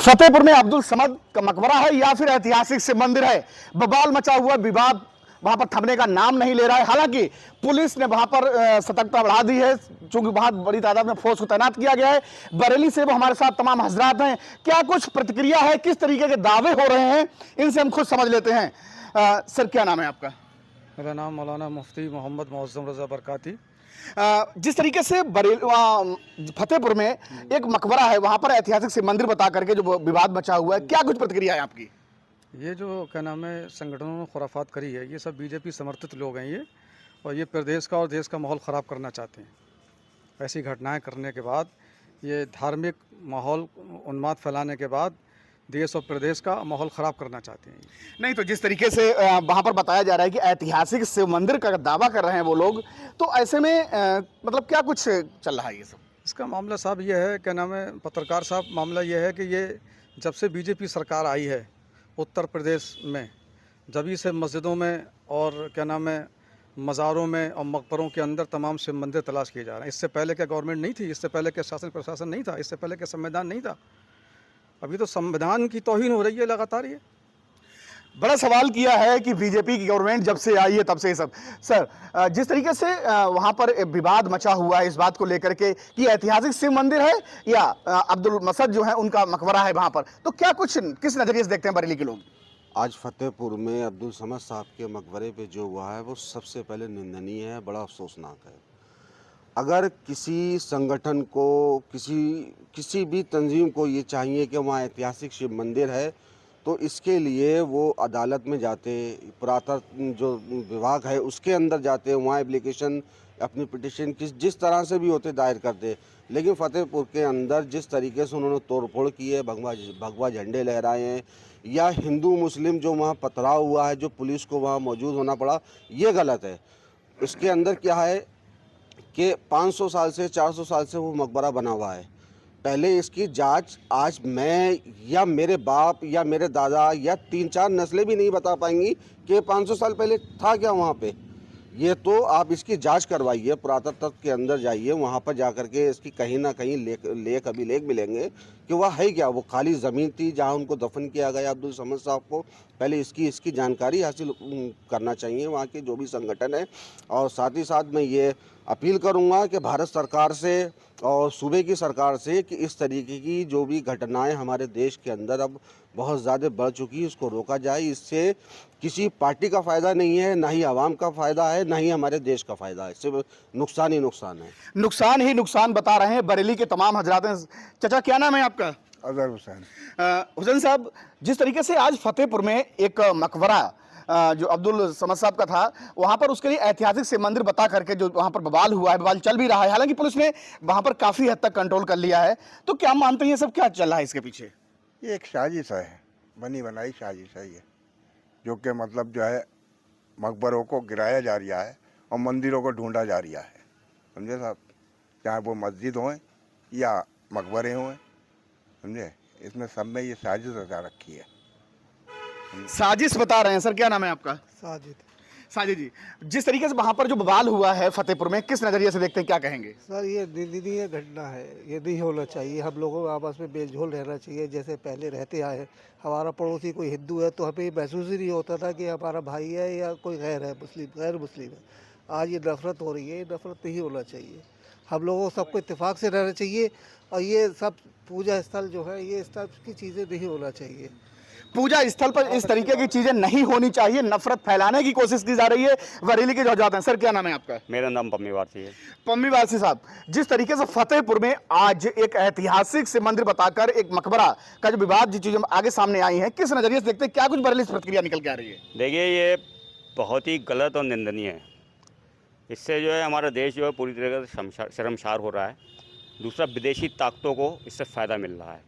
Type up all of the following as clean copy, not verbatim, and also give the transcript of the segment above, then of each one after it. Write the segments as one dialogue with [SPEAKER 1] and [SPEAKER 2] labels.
[SPEAKER 1] फतेहपुर में अब्दुल समद का मकबरा है या फिर ऐतिहासिक शिव मंदिर है, बवाल मचा हुआ विवाद वहां पर थमने का नाम नहीं ले रहा है। हालांकि पुलिस ने वहां पर सतर्कता बढ़ा दी है, चूंकि बहुत बड़ी तादाद में फोर्स को तैनात किया गया है। बरेली से वो हमारे साथ तमाम हजरात हैं, क्या कुछ प्रतिक्रिया है, किस तरीके के दावे हो रहे हैं, इनसे हम खुद समझ लेते हैं। सर, क्या नाम है आपका?
[SPEAKER 2] मेरा नाम मौलाना मुफ्ती मोहम्मद मौज़म रज़ा बरकाती।
[SPEAKER 1] जिस तरीके से फतेहपुर में एक मकबरा है, वहां पर ऐतिहासिक शिव मंदिर बता करके जो विवाद मचा हुआ है, क्या कुछ प्रतिक्रिया है आपकी?
[SPEAKER 2] ये जो क्या नाम है संगठनों ने खुराफात करी है, ये सब बीजेपी समर्थित लोग हैं ये, और ये प्रदेश का और देश का माहौल ख़राब करना चाहते हैं। ऐसी घटनाएं करने के बाद, ये धार्मिक माहौल उन्माद फैलाने के बाद देश और प्रदेश का माहौल ख़राब करना चाहते हैं।
[SPEAKER 1] नहीं तो जिस तरीके से वहां पर बताया जा रहा है कि ऐतिहासिक शिव मंदिर का दावा कर रहे हैं वो लोग, तो ऐसे में मतलब क्या कुछ चल रहा है ये सब?
[SPEAKER 2] इसका मामला साहब ये है, क्या नाम है पत्रकार साहब, मामला ये है कि ये जब से बीजेपी सरकार आई है उत्तर प्रदेश में, जभी से मस्जिदों में और क्या नाम है मज़ारों में और मकबरों के अंदर तमाम शिव मंदिर तलाश किए जा रहे हैं। इससे पहले क्या गवर्नमेंट नहीं थी? इससे पहले क्या शासन प्रशासन नहीं था? इससे पहले क्या संविधान नहीं था? अभी तो संविधान की तौहीन हो रही है लगातार। ये
[SPEAKER 1] बड़ा सवाल किया है कि बीजेपी की गवर्नमेंट जब से आई है तब से ये सब। सर, जिस तरीके से वहां पर विवाद मचा हुआ है इस बात को लेकर के कि ऐतिहासिक शिव मंदिर है या अब्दुल मसद जो है उनका मकबरा है वहां पर, तो क्या कुछ किस नजरिए से देखते हैं बरेली के लोग?
[SPEAKER 3] आज फतेहपुर में अब्दुल समद साहब के मकबरे पे जो हुआ है वो सबसे पहले निंदनीय है, बड़ा अफसोसनाक है। अगर किसी संगठन को, किसी भी तंजीम को ये चाहिए कि वहाँ ऐतिहासिक शिव मंदिर है, तो इसके लिए वो अदालत में जाते, पुरातत्व जो विभाग है उसके अंदर जाते, वहाँ एप्लीकेशन, अपनी पिटिशन जिस तरह से भी होते दायर करते। लेकिन फतेहपुर के अंदर जिस तरीके से उन्होंने तोड़फोड़ की है, भगवा झंडे लहराए हैं, या हिंदू मुस्लिम जो वहाँ पथराव हुआ है, जो पुलिस को वहाँ मौजूद होना पड़ा, ये गलत है। इसके अंदर क्या है कि 500 साल से 400 साल से वो मकबरा बना हुआ है। पहले इसकी जांच आज मैं या मेरे बाप या मेरे दादा या 3-4 नस्लें भी नहीं बता पाएंगी कि 500 साल पहले था क्या वहाँ पे। ये तो आप इसकी जांच करवाइए, पुरातत्व के अंदर जाइए, वहाँ पर जाकर के इसकी कहीं ना कहीं लेख मिलेंगे कि वह है क्या। वो खाली ज़मीन थी जहाँ उनको दफन किया गया अब्दुल समद साहब को। पहले इसकी जानकारी हासिल करना चाहिए वहाँ के जो भी संगठन है। और साथ ही साथ मैं ये अपील करूँगा कि भारत सरकार से और सूबे की सरकार से कि इस तरीके की जो भी घटनाएं हमारे देश के अंदर अब बहुत ज़्यादा बढ़ चुकी है, इसको रोका जाए। इससे किसी पार्टी का फ़ायदा नहीं है, ना ही आवाम का फ़ायदा है, ना ही हमारे देश का फ़ायदा है, सिर्फ नुकसान ही नुकसान है।
[SPEAKER 1] नुकसान ही नुकसान बता रहे हैं बरेली के तमाम हजरात हैं। चाचा, क्या नाम है आपका?
[SPEAKER 4] अजहर हुसैन।
[SPEAKER 1] हुसैन साहब, जिस तरीके से आज फतेहपुर में एक मकबरा जो अब्दुल समद साहब का था, वहां पर उसके लिए ऐतिहासिक शिव मंदिर बता करके जो वहां पर बवाल हुआ है, बवाल चल भी रहा है, हालांकि पुलिस ने वहां पर काफी हद तक कंट्रोल कर लिया है, तो क्या मानते हैं ये सब क्या चल रहा है इसके पीछे?
[SPEAKER 4] ये एक साजिश है, बनी बनाई साजिश है ये, जो कि मतलब जो है मकबरों को गिराया जा रहा है और मंदिरों को ढूंढा जा रहा है। समझे साहब, चाहे वो मस्जिद हों या मकबरे हों, समझे, इसमें सब में ये साजिश रचा रखी है।
[SPEAKER 1] साजिश बता रहे हैं। सर, क्या नाम है आपका?
[SPEAKER 5] साजिद।
[SPEAKER 1] साजिद जी, जिस तरीके से वहां पर जो बवाल हुआ है फतेहपुर में, किस नजरिए से देखते हैं, क्या कहेंगे?
[SPEAKER 5] सर, ये निंदनीय घटना है, ये नहीं होना चाहिए। हम लोगों को आपस में मेलझोल रहना चाहिए जैसे पहले रहते आए हैं। हमारा पड़ोसी कोई हिंदू है तो हमें महसूस ही नहीं होता था कि हमारा भाई है या कोई गैर मुस्लिम है। आज ये नफरत हो रही है, ये नफरत नहीं होना चाहिए। हम लोगों को सबको इत्तेफाक से रहना चाहिए, और ये सब पूजा स्थल जो है, ये इस तरह की चीज़ें नहीं होना चाहिए।
[SPEAKER 1] पूजा स्थल पर इस तरीके की चीजें नहीं होनी चाहिए, नफरत फैलाने की कोशिश की जा रही है। बरेली के जो जाते हैं। सर, क्या नाम है आपका?
[SPEAKER 6] मेरा नाम पम्मी वारसी है।
[SPEAKER 1] पम्मी वारसी साहब, जिस तरीके से फतेहपुर में आज एक ऐतिहासिक शिव मंदिर बताकर एक मकबरा का जो विवाद, जो चीजें आगे सामने आई हैं, किस नजरिए से देखते हैं, क्या कुछ बरेली से प्रतिक्रिया निकल के आ रही है?
[SPEAKER 6] देखिए, ये बहुत ही गलत और निंदनीय है। इससे जो है हमारा देश जो है पूरी तरह से शर्मसार हो रहा है। दूसरा, विदेशी ताकतों को इससे फ़ायदा मिल रहा है।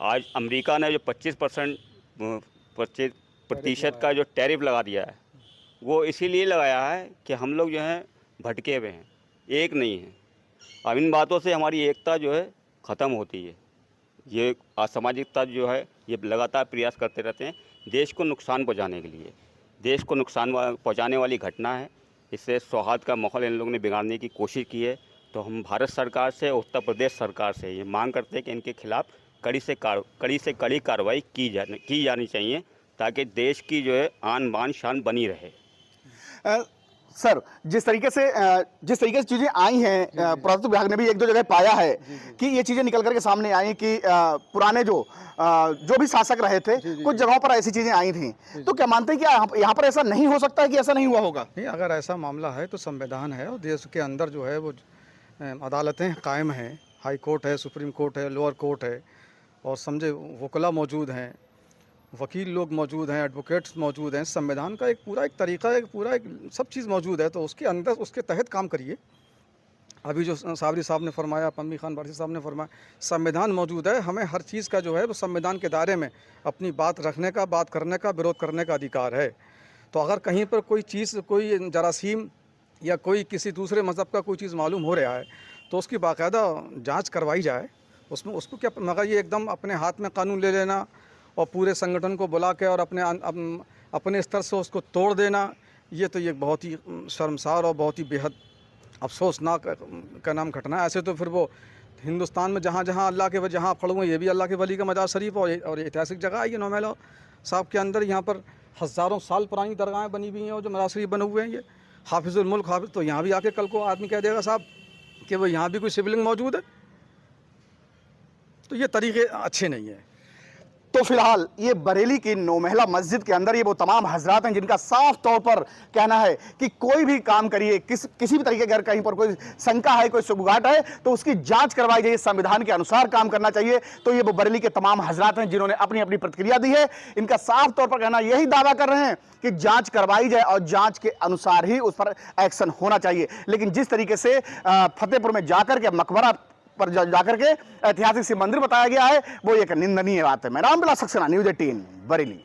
[SPEAKER 6] आज अमेरिका ने जो 25% का जो टैरिफ लगा दिया है, वो इसीलिए लगाया है कि हम लोग जो हैं भटके हुए हैं, एक नहीं है। अब इन बातों से हमारी एकता जो है ख़त्म होती है। ये असामाजिकता जो है ये लगातार प्रयास करते रहते हैं देश को नुकसान पहुंचाने के लिए। देश को नुकसान पहुंचाने वाली घटना है। इससे सौहार्द का माहौल इन लोगों ने बिगाड़ने की कोशिश की है। तो हम भारत सरकार से, उत्तर प्रदेश सरकार से ये मांग करते हैं कि इनके खिलाफ़ कड़ी से कड़ी कार्रवाई की जानी चाहिए, ताकि देश की जो है आन बान शान बनी रहे।
[SPEAKER 1] सर, जिस तरीके से चीजें आई हैं, पुरातत्व विभाग ने भी एक दो जगह पाया है कि ये चीजें निकल करके सामने आई कि पुराने जो भी शासक रहे थे, कुछ जगहों पर ऐसी चीजें आई थी। तो क्या मानते हैं कि यहाँ पर ऐसा नहीं हो सकता है कि ऐसा नहीं हुआ होगा?
[SPEAKER 2] नहीं, अगर ऐसा मामला है तो संविधान है और देश के अंदर जो है वो अदालतें कायम हैं, हाई कोर्ट है, सुप्रीम कोर्ट है, लोअर कोर्ट है, और समझे वकला मौजूद हैं, वकील लोग मौजूद हैं, एडवोकेट्स मौजूद हैं। संविधान का एक तरीका, एक सब चीज़ मौजूद है, तो उसके अंदर उसके तहत काम करिए। अभी जो साबरी साहब ने फरमाया, पम्मी खान बारसी साहब ने फरमाया, संविधान मौजूद है, हमें हर चीज़ का जो है वो संविधान के दायरे में अपनी बात रखने का, बात करने का, विरोध करने का अधिकार है। तो अगर कहीं पर कोई चीज़, कोई जरासीम या कोई किसी दूसरे मज़हब का कोई चीज़ मालूम हो रहा है तो उसकी बाकायदा जांच करवाई जाए। उसमें उसको क्या, मगर ये एकदम अपने हाथ में कानून ले लेना और पूरे संगठन को बुला के और अपने स्तर से उसको तोड़ देना, ये तो ये बहुत ही शर्मसार और बहुत ही बेहद अफसोसनाक का नाम घटना है। ऐसे तो फिर वो हिंदुस्तान में जहाँ जहाँ अल्लाह के जहाँ खड़े हुए, ये भी अल्लाह के वली का मजार शरीफ और ऐतिहासिक जगह है ये नौमेला साहब के अंदर। यहाँ पर हज़ारों साल पुरानी दरगाहें बनी हुई हैं और जो मजार शरीफ बने हुए हैं, ये हाफिज़ुल मुल्क हाफिज़, तो यहाँ भी आके कल को आदमी कह देगा साहब कि वो यहाँ भी कोई शिवलिंग मौजूद है, तो ये तरीके अच्छे नहीं हैं।
[SPEAKER 1] तो फिलहाल ये बरेली की 9 महला मस्जिद के अंदर ये वो तमाम हजरात हैं जिनका साफ तौर पर कहना है कि कोई भी काम करिए, किसी भी तरीके का कहीं पर कोई शंका है, कोई सुबगाट है, तो उसकी जांच करवाई जाए, संविधान के अनुसार काम करना चाहिए। तो ये वो बरेली के तमाम हजरात हैं जिन्होंने अपनी अपनी प्रतिक्रिया दी है। इनका साफ तौर पर कहना यही दावा कर रहे हैं कि जांच करवाई जाए और जांच के अनुसार ही उस पर एक्शन होना चाहिए। लेकिन जिस तरीके से फतेहपुर में जाकर के मकबरा पर जाकर के ऐतिहासिक से मंदिर बताया गया है, वो एक निंदनीय बात है। मैं रामविलास सक्सेना, न्यूज़ 18 बरेली।